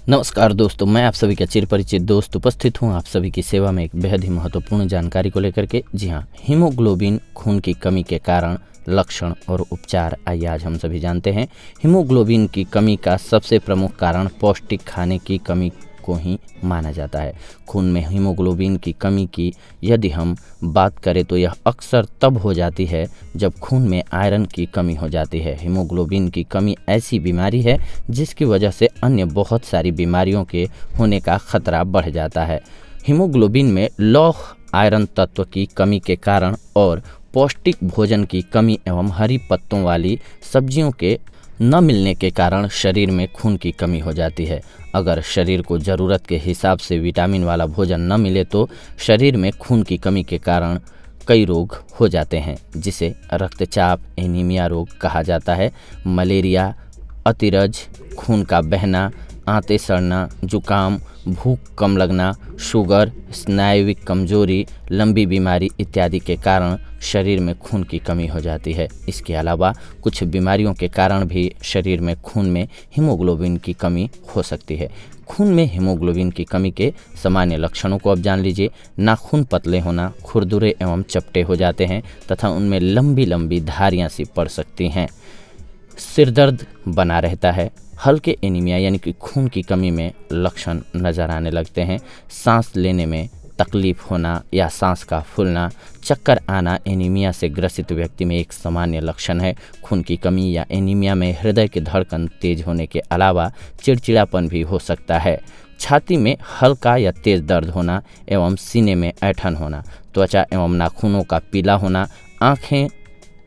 नमस्कार दोस्तों, मैं आप सभी का चिरपरिचित दोस्त उपस्थित हूं आप सभी की सेवा में एक बेहद ही महत्वपूर्ण जानकारी को लेकर के। जी हां, हीमोग्लोबिन खून की कमी के कारण, लक्षण और उपचार आइए आज हम सभी जानते हैं। हीमोग्लोबिन की कमी का सबसे प्रमुख कारण पौष्टिक खाने की कमी को ही माना जाता है। खून में हीमोग्लोबिन की कमी की यदि हम बात करें तो यह अक्सर तब हो जाती है जब खून में आयरन की कमी हो जाती है। हीमोग्लोबिन की कमी ऐसी बीमारी है जिसकी वजह से अन्य बहुत सारी बीमारियों के होने का खतरा बढ़ जाता है। हीमोग्लोबिन में लौह आयरन तत्व की कमी के कारण और पौष्टिक भोजन की कमी एवं हरी पत्तों वाली सब्जियों के न मिलने के कारण शरीर में खून की कमी हो जाती है। अगर शरीर को ज़रूरत के हिसाब से विटामिन वाला भोजन न मिले तो शरीर में खून की कमी के कारण कई रोग हो जाते हैं, जिसे रक्तचाप, एनीमिया रोग कहा जाता है। मलेरिया, अतिरज, खून का बहना, आंतें सड़ना, जुकाम, भूख कम लगना, शुगर, स्नायुविक कमजोरी, लंबी बीमारी इत्यादि के कारण शरीर में खून की कमी हो जाती है। इसके अलावा कुछ बीमारियों के कारण भी शरीर में खून में हीमोग्लोबिन की कमी हो सकती है। खून में हीमोग्लोबिन की कमी के सामान्य लक्षणों को अब जान लीजिए। नाखून पतले होना, खुरदुरे एवं चपटे हो जाते हैं तथा उनमें लंबी लंबी धारियां सी पड़ सकती हैं। सिर दर्द बना रहता है। हल्के एनीमिया यानी कि खून की कमी में लक्षण नज़र आने लगते हैं। सांस लेने में तकलीफ होना या सांस का फूलना, चक्कर आना एनीमिया से ग्रसित व्यक्ति में एक सामान्य लक्षण है। खून की कमी या एनीमिया में हृदय की धड़कन तेज होने के अलावा चिड़चिड़ापन भी हो सकता है। छाती में हल्का या तेज दर्द होना एवं सीने में ऐंठन होना, त्वचा एवं नाखूनों का पीला होना, आँखें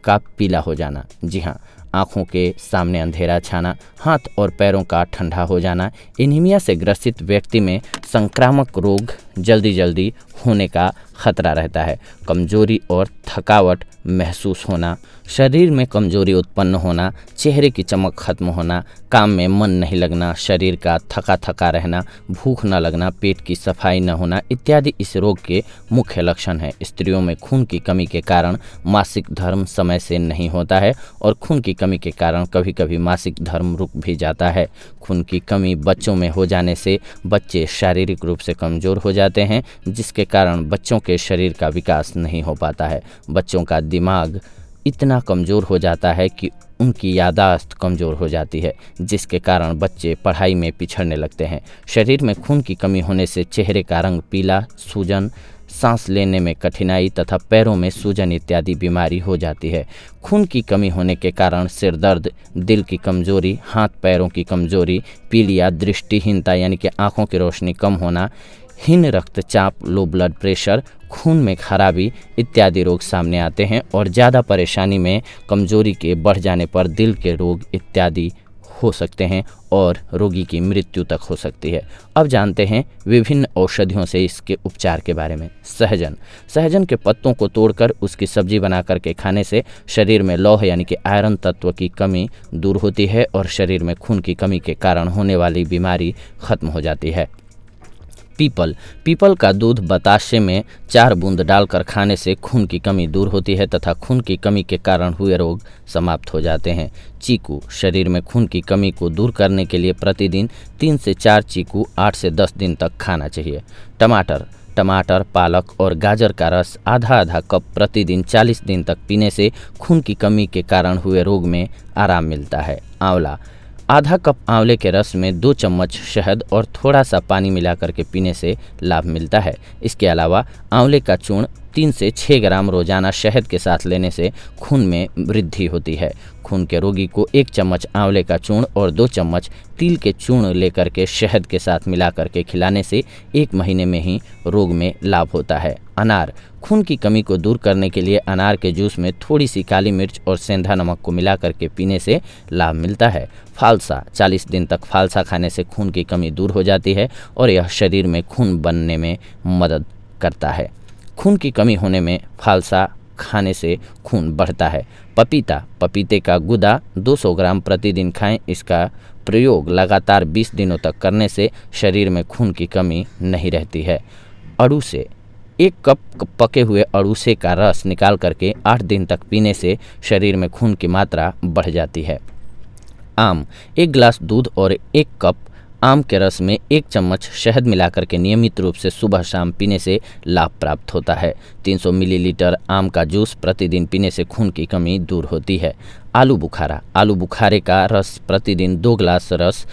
का पीला हो जाना। जी हाँ, आँखों के सामने अंधेरा छाना, हाथ और पैरों का ठंडा हो जाना। एनीमिया से ग्रसित व्यक्ति में संक्रामक रोग जल्दी होने का खतरा रहता है। कमजोरी और थकावट महसूस होना, शरीर में कमजोरी उत्पन्न होना, चेहरे की चमक खत्म होना, काम में मन नहीं लगना, शरीर का थका रहना, भूख न लगना, पेट की सफाई न होना इत्यादि इस रोग के मुख्य लक्षण हैं। स्त्रियों में खून की कमी के कारण मासिक धर्म समय से नहीं होता है और खून की कमी के कारण कभी कभी मासिक धर्म रुक भी जाता है। खून की कमी बच्चों में हो जाने से बच्चे शारीरिक रूप से कमज़ोर हो जाते हैं, जिसके कारण बच्चों के शरीर का विकास नहीं हो पाता है। बच्चों का दिमाग इतना कमज़ोर हो जाता है कि उनकी याददाश्त कमज़ोर हो जाती है, जिसके कारण बच्चे पढ़ाई में पिछड़ने लगते हैं। शरीर में खून की कमी होने से चेहरे का रंग पीला, सूजन, सांस लेने में कठिनाई तथा पैरों में सूजन इत्यादि बीमारी हो जाती है। खून की कमी होने के कारण सिर दर्द, दिल की कमजोरी, हाथ पैरों की कमजोरी, पीलिया, दृष्टिहीनता यानी कि आंखों की रोशनी कम होना, हीन रक्तचाप, लो ब्लड प्रेशर, खून में खराबी इत्यादि रोग सामने आते हैं और ज़्यादा परेशानी में कमजोरी के बढ़ जाने पर दिल के रोग इत्यादि हो सकते हैं और रोगी की मृत्यु तक हो सकती है। अब जानते हैं विभिन्न औषधियों से इसके उपचार के बारे में। सहजन के पत्तों को तोड़कर उसकी सब्जी बना करके खाने से शरीर में लौह यानी कि आयरन तत्व की कमी दूर होती है और शरीर में खून की कमी के कारण होने वाली बीमारी खत्म हो जाती है। पीपल का दूध बताशे में 4 बूंद डालकर खाने से खून की कमी दूर होती है तथा खून की कमी के कारण हुए रोग समाप्त हो जाते हैं। चीकू, शरीर में खून की कमी को दूर करने के लिए प्रतिदिन 3 से 4 चीकू 8 से 10 दिन तक खाना चाहिए। टमाटर, पालक और गाजर का रस आधा कप प्रतिदिन 40 दिन तक पीने से खून की कमी के कारण हुए रोग में आराम मिलता है। आंवला, आधा कप आंवले के रस में 2 चम्मच शहद और थोड़ा सा पानी मिलाकर के पीने से लाभ मिलता है। इसके अलावा आंवले का चूर्ण 3 से 6 ग्राम रोजाना शहद के साथ लेने से खून में वृद्धि होती है। खून के रोगी को 1 चम्मच आंवले का चूर्ण और 2 चम्मच तिल के चूर्ण लेकर के शहद के साथ मिलाकर के खिलाने से 1 महीने में ही रोग में लाभ होता है। अनार, खून की कमी को दूर करने के लिए अनार के जूस में थोड़ी सी काली मिर्च और सेंधा नमक को मिलाकर के पीने से लाभ मिलता है। फालसा, 40 दिन तक फालसा खाने से खून की कमी दूर हो जाती है और यह शरीर में खून बनने में मदद करता है। खून की कमी होने में फालसा खाने से खून बढ़ता है। पपीते का गुदा 200 ग्राम प्रतिदिन खाएं। इसका प्रयोग लगातार 20 दिनों तक करने से शरीर में खून की कमी नहीं रहती है। अड़ूसे, 1 कप पके हुए अड़ूसे का रस निकाल करके 8 दिन तक पीने से शरीर में खून की मात्रा बढ़ जाती है। आम, 1 गिलास दूध और 1 कप आम के रस में 1 चम्मच शहद मिलाकर के नियमित रूप से सुबह शाम पीने से लाभ प्राप्त होता है। 300 मिलीलीटर आम का जूस प्रतिदिन पीने से खून की कमी दूर होती है। आलू बुखारा, आलू बुखारे का रस प्रतिदिन 2 गिलास रस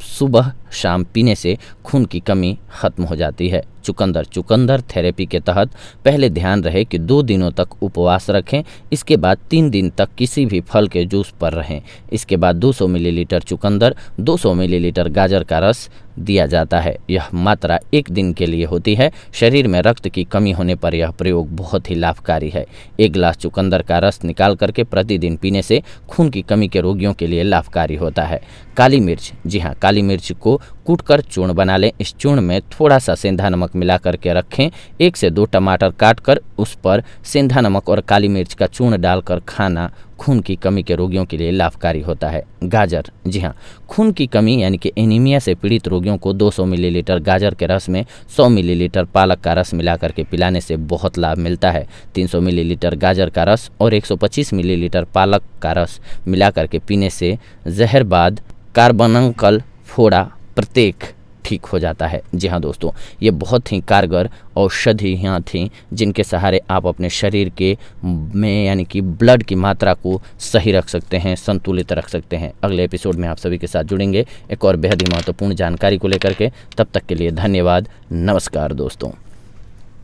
सुबह शाम पीने से खून की कमी खत्म हो जाती है। चुकंदर, चुकंदर थेरेपी के तहत पहले ध्यान रहे कि 2 दिनों तक उपवास रखें, इसके बाद 3 दिन तक किसी भी फल के जूस पर रहें। इसके बाद 200 मिलीलीटर चुकंदर, 200 मिलीलीटर गाजर का रस दिया जाता है। यह मात्रा 1 दिन के लिए होती है। शरीर में रक्त की कमी होने पर यह प्रयोग बहुत ही लाभकारी है। 1 गिलास चुकंदर का रस निकाल करके प्रतिदिन पीने से खून की कमी के रोगियों के लिए लाभकारी होता है। काली मिर्च, जी हाँ, काली मिर्च को कूटकर चूर्ण बना लें। इस चूर्ण में थोड़ा सा सेंधा नमक मिला करके रखें। 1 से 2 टमाटर काटकर उस पर सेंधा नमक और काली मिर्च का चूर्ण डालकर खाना खून की कमी के रोगियों के लिए लाभकारी होता है। गाजर, जी हाँ, खून की कमी यानी कि एनीमिया से पीड़ित रोगियों को 200 मिलीलीटर गाजर के रस में 100 मिलीलीटर पालक का रस मिला करके पिलाने से बहुत लाभ मिलता है। 300 मिलीलीटर गाजर का रस और 125 मिलीलीटर पालक का रस मिला करके पीने से जहरबाद कार्बनकल फोड़ा प्रत्येक ठीक हो जाता है। जी हाँ दोस्तों, ये बहुत ही कारगर औषधियाँ थीं जिनके सहारे आप अपने शरीर के में यानी कि ब्लड की मात्रा को सही रख सकते हैं, संतुलित रख सकते हैं। अगले एपिसोड में आप सभी के साथ जुड़ेंगे एक और बेहद ही महत्वपूर्ण जानकारी को लेकर के। तब तक के लिए धन्यवाद। नमस्कार दोस्तों।